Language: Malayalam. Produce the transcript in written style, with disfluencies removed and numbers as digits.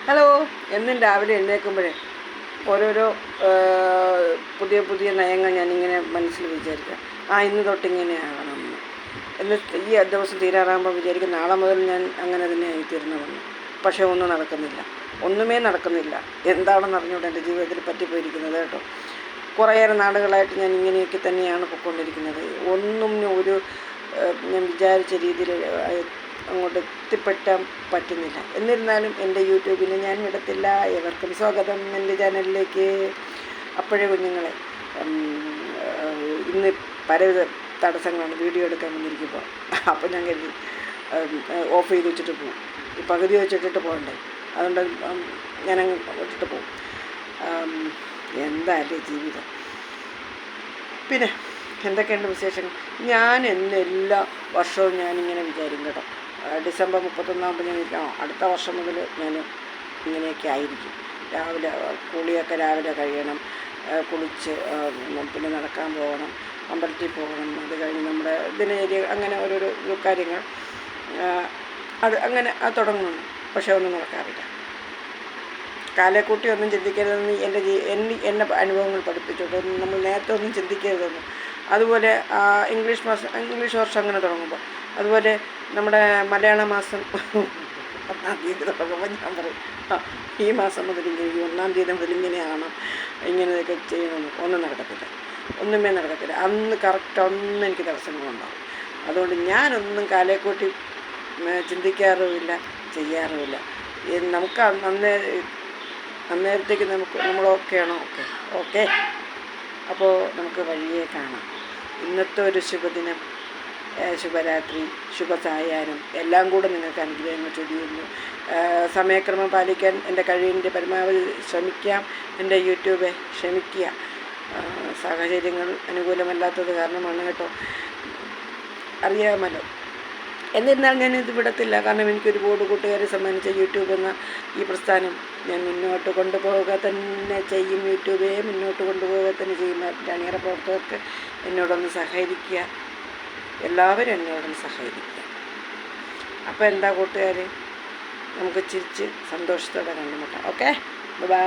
ഹലോ. എന്നും രാവിലെ എഴുന്നേൽക്കുമ്പോഴേ ഓരോരോ പുതിയ പുതിയ നയങ്ങൾ ഞാനിങ്ങനെ മനസ്സിൽ വിചാരിക്കുക. ഇന്ന് തൊട്ടിങ്ങനെ ആകണമെന്ന്. എന്ന് ഈ ദിവസം തീരാറാകുമ്പോൾ വിചാരിക്കും നാളെ മുതൽ ഞാൻ അങ്ങനെ തന്നെ ആയിത്തീരണമെന്ന്. പക്ഷേ ഒന്നും നടക്കുന്നില്ല, ഒന്നുമേ നടക്കുന്നില്ല. എന്താണെന്ന് അറിഞ്ഞുകൊണ്ട് എൻ്റെ ജീവിതത്തിൽ പറ്റിപ്പോയിരിക്കുന്നത് കേട്ടോ. കുറേയേറെ നാളുകളായിട്ട് ഞാൻ ഇങ്ങനെയൊക്കെ തന്നെയാണ് പൊയ്ക്കൊണ്ടിരിക്കുന്നത്. ഒന്നും ഞാൻ വിചാരിച്ച രീതിയിൽ അങ്ങോട്ട് എത്തിപ്പെട്ടാൻ പറ്റുന്നില്ല. എന്നിരുന്നാലും എൻ്റെ യൂട്യൂബിൽ ഞാൻ വിടത്തില്ല. ഏവർക്കും സ്വാഗതം എൻ്റെ ചാനലിലേക്ക്. അപ്പോഴേ കുഞ്ഞുങ്ങളെ, ഇന്ന് പലവിധ തടസ്സങ്ങളാണ് വീഡിയോ എടുക്കാൻ വന്നിരിക്കുമ്പോൾ. അപ്പോൾ ഞാൻ കരുതി ഓഫ് ചെയ്ത് വെച്ചിട്ട് പോകും. ഈ പകുതി വെച്ചിട്ടിട്ട് പോകണ്ടേ, അതുകൊണ്ട് ഞാനങ്ങ് ഇട്ടിട്ട് പോകും. എന്താല്ലേ ജീവിതം. പിന്നെ എന്തൊക്കെയുണ്ട് വിശേഷങ്ങൾ? ഞാൻ എല്ലാ വർഷവും ഞാനിങ്ങനെ വിചാരിക്കും കേട്ടോ, ഡിസംബർ 31 ഞാൻ അടുത്ത വർഷം മുതൽ ഞാൻ ഇങ്ങനെയൊക്കെ ആയിരിക്കും. രാവിലെ കുളിയൊക്കെ രാവിലെ കഴിയണം, കുളിച്ച് പിന്നെ നടക്കാൻ പോകണം, അമ്പലത്തിൽ പോകണം, അത് കഴിഞ്ഞ് നമ്മുടെ ദിനചര്യ, അങ്ങനെ ഓരോരോ കാര്യങ്ങൾ അത് അങ്ങനെ തുടങ്ങുന്നു. പക്ഷേ ഒന്നും നടക്കാറില്ല. കാലേക്കൂട്ടി ഒന്നും ചിന്തിക്കരുതെന്ന് എന്നെ അനുഭവങ്ങൾ പഠിപ്പിച്ചിട്ട് നമ്മൾ നേരത്തെ ഒന്നും ചിന്തിക്കരുതെന്ന്. അതുപോലെ ഇംഗ്ലീഷ് വർഷം അങ്ങനെ തുടങ്ങുമ്പോൾ, അതുപോലെ നമ്മുടെ മലയാള മാസം 1-ാം തീയതി തുടങ്ങുമ്പോൾ ഞാൻ പറയും ഈ മാസം മുതൽ ഇങ്ങനെ, ഈ 1-ാം തീയതി മുതൽ ഇങ്ങനെയാണ്, ഇങ്ങനെയൊക്കെ ചെയ്യണമെന്ന്. ഒന്നും നടക്കത്തില്ല, ഒന്നുമേ നടക്കത്തില്ല. അന്ന് കറക്റ്റ് ഒന്നും എനിക്ക് തടസ്സങ്ങളുണ്ടാകും. അതുകൊണ്ട് ഞാനൊന്നും കാലേക്കൂട്ടി ചിന്തിക്കാറുമില്ല, ചെയ്യാറുമില്ല. നമുക്ക് അന്നേരത്തേക്ക് നമ്മൾ ഓക്കെയാണോ? ഓക്കെ. അപ്പോൾ നമുക്ക് വഴിയേ കാണാം. ഇന്നത്തെ ഒരു ശുഭദിനം, ശുഭരാത്രി, ശുഭസായാഹ്നം എല്ലാം കൂടെ നിങ്ങൾക്ക് അനുഗ്രഹങ്ങൾ ചൊരിയുന്നു. സമയക്രമം പാലിക്കാൻ എൻ്റെ കഴിവിൻ്റെ പരമാവധി ശ്രമിക്കാം. എൻ്റെ യൂട്യൂബെ ക്ഷമിക്കുക, സാഹചര്യങ്ങൾ അനുകൂലമല്ലാത്തത് കാരണമാണ് കേട്ടോ, അറിയാമല്ലോ. എന്നിരുന്നാൽ ഞാനിത് വിടത്തില്ല. കാരണം എനിക്കൊരുപാട് കൂട്ടുകാരെ സമ്മാനിച്ച യൂട്യൂബ് എന്ന ഈ പ്രസ്ഥാനം ഞാൻ മുന്നോട്ട് കൊണ്ടുപോവുക തന്നെ ചെയ്യും. യൂട്യൂബെ മുന്നോട്ട് കൊണ്ടുപോവുക തന്നെ ചെയ്യും. അണിയറ പ്രവർത്തകർക്ക് എന്നോടൊന്ന് സഹകരിക്കുക, എല്ലാവരും എന്നോടൊന്ന് സഹകരിക്കുക. അപ്പോൾ എന്താ കൂട്ടുകാർ, നമുക്ക് ചിരിച്ച് സന്തോഷത്തോടെ കണ്ടുമുട്ടാം. Okay, by.